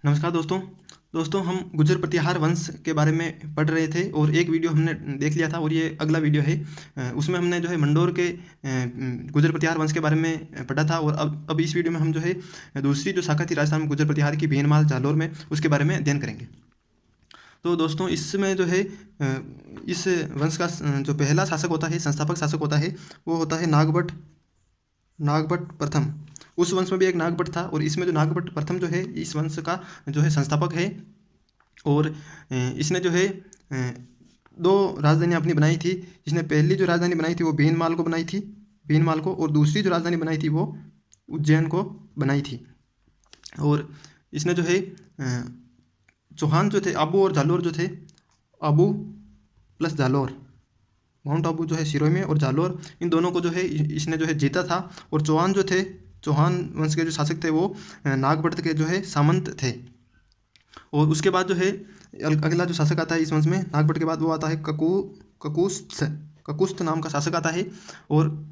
नमस्कार दोस्तों हम गुर्जर प्रतिहार वंश के बारे में पढ़ रहे थे और एक वीडियो हमने देख लिया था और ये अगला वीडियो है। उसमें हमने जो है मंडोर के गुर्जर प्रतिहार वंश के बारे में पढ़ा था और अब इस वीडियो में हम जो है दूसरी जो शाखा थी राजस्थान में गुर्जर प्रतिहार की भीनमाल जालौर में, उसके बारे में अध्ययन करेंगे। तो दोस्तों इसमें जो है इस वंश का जो पहला शासक होता है, संस्थापक शासक होता है, वो होता है नागभट्ट प्रथम। उस वंश में भी एक नागभट्ट था और इसमें जो नागभट्ट प्रथम जो है इस वंश का जो है संस्थापक है। और इसने जो है दो राजधानियाँ अपनी बनाई थी। इसने पहली जो राजधानी बनाई थी वो भीनमाल को बनाई थी, भीनमाल को, और दूसरी जो राजधानी बनाई थी वो उज्जैन को बनाई थी। और इसने जो है चौहान जो थे, आबू और जालोर जो थे, आबू प्लस जालोर, माउंट आबू जो है सिरोही में और जालोर, इन दोनों को जो है इसने जो है जीता था। और चौहान जो थे, चौहान वंश के जो शासक थे वो नागभट्ट के जो है सामंत थे। और उसके बाद जो है अगला जो शासक आता है इस वंश में नागभट्ट के बाद, वो आता है ककुस्थ नाम का शासक आता है। और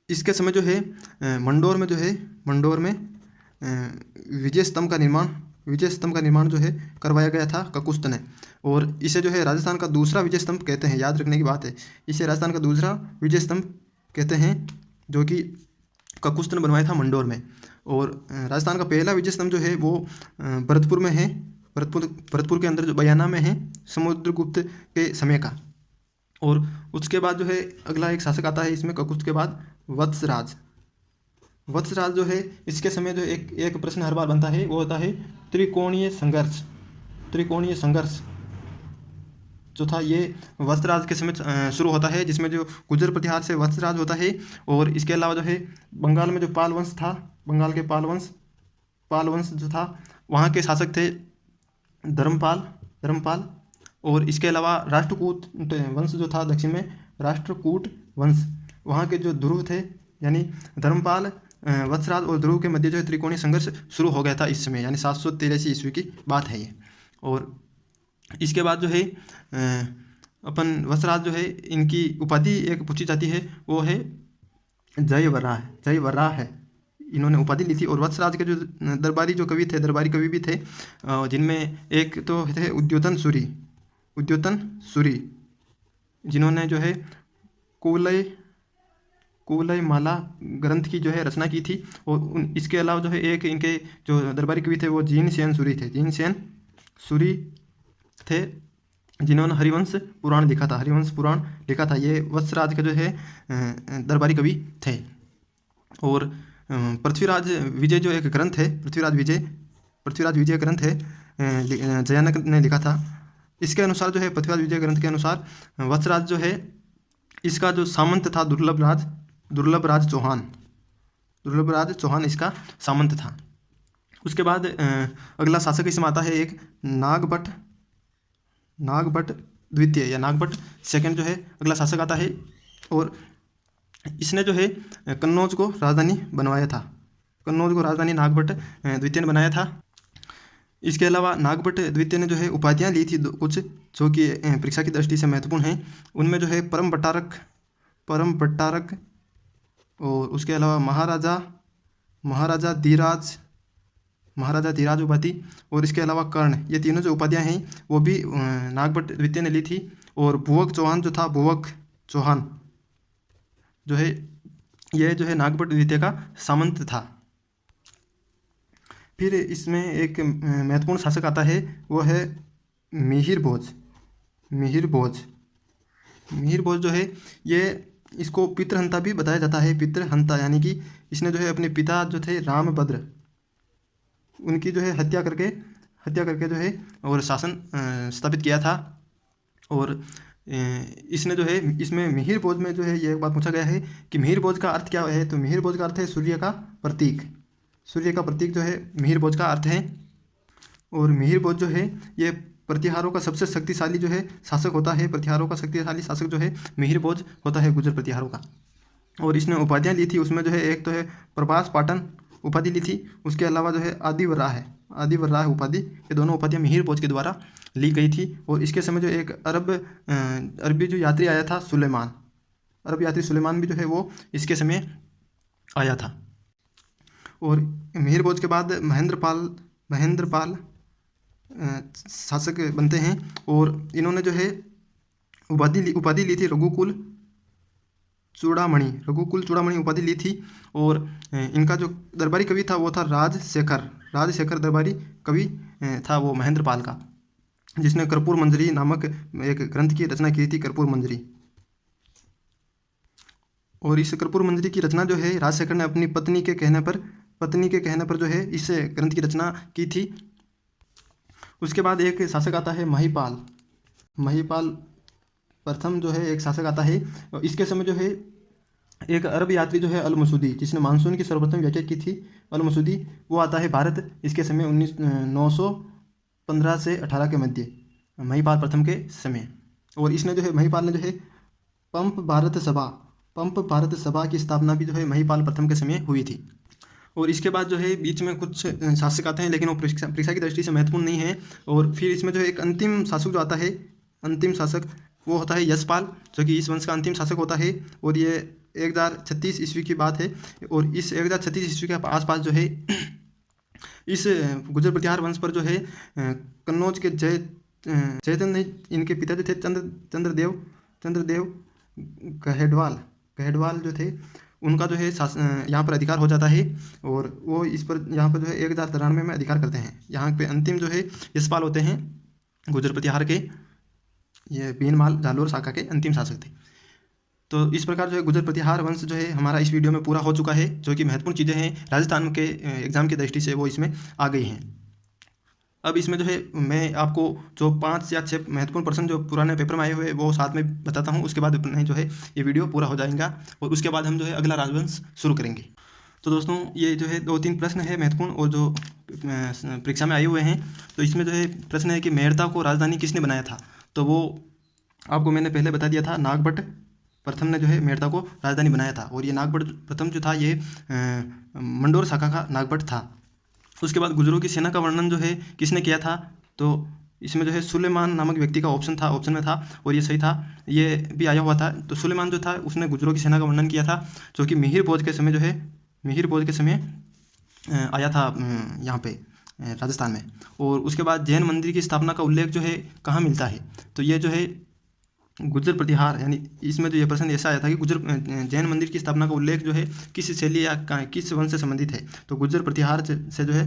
इसके समय जो है मंडोर में विजय स्तंभ का निर्माण जो है करवाया गया था ककुस्थ ने। और इसे जो है राजस्थान का दूसरा विजय स्तंभ कहते हैं, याद रखने की बात है, इसे राजस्थान का दूसरा विजय स्तंभ कहते हैं, जो कि ककुस्थ ने बनवाया था मंडोर में। और राजस्थान का पहला विजय स्तंभ जो है वो भरतपुर में है, भरतपुर के अंदर जो बयाना में है, समुद्रगुप्त के समय का। और उसके बाद जो है अगला एक शासक आता है इसमें ककुस्थ के बाद, वत्सराज जो है, इसके समय जो एक प्रश्न हर बार बनता है वो होता है त्रिकोणीय संघर्ष जो था, ये वत्सराज के समय शुरू होता है, जिसमें जो गुर्जर प्रतिहार से वत्सराज होता है। और इसके अलावा जो है बंगाल में जो पाल वंश था, बंगाल के पाल वंश जो था, वहाँ के शासक थे धर्मपाल। और इसके अलावा राष्ट्रकूट वंश जो था दक्षिण में, राष्ट्रकूट वंश, वहाँ के जो ध्रुव थे, यानी धर्मपाल, वत्सराज और ध्रुव के मध्य जो है त्रिकोणीय संघर्ष शुरू हो गया था इस समय, यानी 783 ईस्वी की बात है ये। और इसके बाद जो है अपन वत्सराज जो है, इनकी उपाधि एक पूछी जाती है, वो है जयवराह है, इन्होंने उपाधि ली थी। और वत्सराज के जो दरबारी कवि भी थे, जिनमें एक तो थे उद्योतन सूरी, जिन्होंने जो है कुवलय माला ग्रंथ की जो है रचना की थी। और इसके अलावा जो है एक इनके जो दरबारी कवि थे वो जीनसेन सूरी थे, जिन्होंने हरिवंश पुराण लिखा था। ये वत्सराज का जो है दरबारी कवि थे। और पृथ्वीराज विजय जो एक ग्रंथ है, पृथ्वीराज विजय ग्रंथ है, जयानक ने लिखा था। इसके अनुसार जो है, पृथ्वीराज विजय ग्रंथ के अनुसार वत्सराज जो है, इसका जो सामंत था दुर्लभ राज चौहान इसका सामंत था। उसके बाद अगला शासक इसमें आता है एक नागभट्ट द्वितीय या नागभट्ट सेकंड जो है अगला शासक आता है। और इसने जो है कन्नौज को राजधानी नागभट्ट द्वितीय ने बनाया था। इसके अलावा नागभट्ट द्वितीय ने जो है उपाधियाँ ली थी कुछ, जो कि परीक्षा की दृष्टि से महत्वपूर्ण हैं। उनमें जो है परम भट्टारक, और उसके अलावा महाराजा धीराज उपाधि, और इसके अलावा कर्ण, ये तीनों जो उपाधियाँ हैं वो भी नागभट्ट द्वितीय ने ली थी। और भुवक चौहान जो है, यह जो है नागभट्ट द्वितीय का सामंत था। फिर इसमें एक महत्वपूर्ण शासक आता है, वो है मिहिर भोज जो है, ये इसको पितृहंता भी बताया जाता है। पितृहंता यानी कि इसने जो है अपने पिता जो थे रामभद्र, उनकी जो है हत्या करके जो है और शासन स्थापित किया था। और इसने जो है, इसमें मिहिर भोज में जो है ये एक बात पूछा गया है कि मिहिर भोज का अर्थ क्या है, तो मिहिर भोज का अर्थ है सूर्य का प्रतीक जो है मिहिर भोज का अर्थ है। और मिहिर भोज जो है ये प्रतिहारों का सबसे शक्तिशाली जो है शासक होता है, प्रतिहारों का शक्तिशाली शासक जो है मिहिर भोज होता है गुर्जर प्रतिहारों का। और इसने उपाधियाँ ली थी, उसमें जो है एक तो है प्रभास पाटन उपाधि ली थी, उसके अलावा जो है आदिवराह उपाधि, ये दोनों उपाधियाँ मिहिर भोज के द्वारा ली गई थी। और इसके समय जो एक अरबी जो यात्री आया था सुलेमान भी जो है वो इसके समय आया था। और मिहिर भोज के बाद महेंद्रपाल शासक बनते हैं। और इन्होंने जो है उपाधि ली थी रघुकुल चूड़ामणि उपाधि ली थी। और इनका जो दरबारी कवि था वो था राजशेखर दरबारी कवि था वो महेंद्रपाल का, जिसने कर्पूर मंजरी नामक एक ग्रंथ की रचना की थी, कर्पूर मंजरी। और इस कर्पूर मंजरी की रचना जो है राजशेखर ने अपनी पत्नी के कहने पर जो है इस ग्रंथ की रचना की थी। उसके बाद एक शासक आता है महिपाल प्रथम जो है एक शासक आता है। इसके समय जो है एक अरब यात्री जो है अल मसूदी, जिसने मानसून की सर्वप्रथम व्याख्या की थी, अल मसूदी, वो आता है भारत। इसके समय 915 से 18 के मध्य, महिपाल प्रथम के समय। और इसने जो है महिपाल ने जो है पंप भारत सभा की स्थापना भी जो है महिपाल प्रथम के समय हुई थी। और इसके बाद जो है बीच में कुछ शासक आते हैं, लेकिन वो परीक्षा की दृष्टि से महत्वपूर्ण नहीं है। और फिर इसमें जो है एक अंतिम शासक जो आता है, अंतिम शासक वो होता है यशपाल, जो कि इस वंश का अंतिम शासक होता है। और ये 1036 ईस्वी की बात है। और इस 1036 ईस्वी के आसपास जो है इस गुजर प्रतिहार वंश पर जो है कन्नौज के जयचंद, इनके पिता जो थे चंद्रदेव गहेडवाल जो थे, उनका जो है यहाँ पर अधिकार हो जाता है। और वो इस पर यहाँ पर जो है 1093 में अधिकार करते हैं। यहाँ पे अंतिम जो है यशपाल होते हैं गुजर प्रतिहार के, ये बीनमाल जालोर शाखा के अंतिम शासक थे। तो इस प्रकार जो है गुजर प्रतिहार वंश जो है हमारा इस वीडियो में पूरा हो चुका है। जो कि महत्वपूर्ण चीज़ें हैं राजस्थान के एग्जाम की दृष्टि से वो इसमें आ गई हैं। अब इसमें जो है मैं आपको जो 5 या 6 महत्वपूर्ण प्रश्न जो पुराने पेपर में आए हुए वो साथ में बताता हूँ। उसके बाद अपने जो है ये वीडियो पूरा हो जाएगा और उसके बाद हम जो है अगला राजवंश शुरू करेंगे। तो दोस्तों ये जो है 2-3 प्रश्न है महत्वपूर्ण और जो परीक्षा में आए हुए हैं। तो इसमें जो है प्रश्न है कि मेड़ता को राजधानी किसने बनाया था। तो वो आपको मैंने पहले बता दिया था, नागभट्ट प्रथम ने जो है मेड़ता को राजधानी बनाया था। और ये नागभट्ट प्रथम जो था ये मंडोर शाखा का नागभट्ट था। उसके बाद गुजरों की सेना का वर्णन जो है किसने किया था। तो इसमें जो है सुलेमान नामक व्यक्ति का ऑप्शन में था और ये सही था, ये भी आया हुआ था। तो सुलेमान जो था उसने गुजरों की सेना का वर्णन किया था, जो कि मिहिर भोज के समय जो है आया था यहाँ पे राजस्थान में। और उसके बाद जैन मंदिर की स्थापना का उल्लेख जो है कहाँ मिलता है। तो ये जो है गुजर प्रतिहार, यानी इसमें जो ये प्रश्न ऐसा आया था कि जैन मंदिर की स्थापना का उल्लेख जो है किस शैली या किस वंश से संबंधित है। तो गुजर प्रतिहार से जो है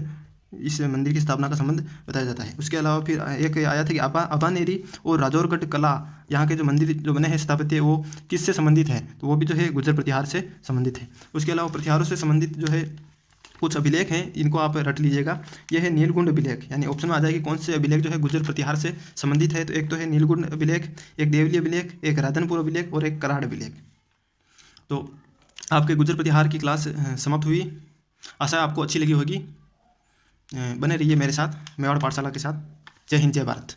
इस मंदिर की स्थापना का संबंध बताया जाता है। उसके अलावा फिर एक आया था कि अबानेरी और राजौरगढ़ कला, यहाँ के जो मंदिर जो बने हैं स्थापत्य, वो किससे संबंधित है। तो वो भी जो है गुजर प्रतिहार से संबंधित है। उसके अलावा प्रतिहारों से संबंधित जो है कुछ अभिलेख हैं, इनको आप रट लीजिएगा। यह है नीलगुंड अभिलेख, यानी ऑप्शन में आ जाएगी कौन से अभिलेख जो है गुजर प्रतिहार से संबंधित है। तो एक तो है नीलगुंड अभिलेख, एक देवली अभिलेख, एक राधनपुर अभिलेख और एक कराड़ अभिलेख। तो आपके गुजर प्रतिहार की क्लास समाप्त हुई। आशा आपको अच्छी लगी होगी। बने रहिए मेरे साथ, मेवाड़ पाठशाला के साथ। जय हिंद, जय भारत।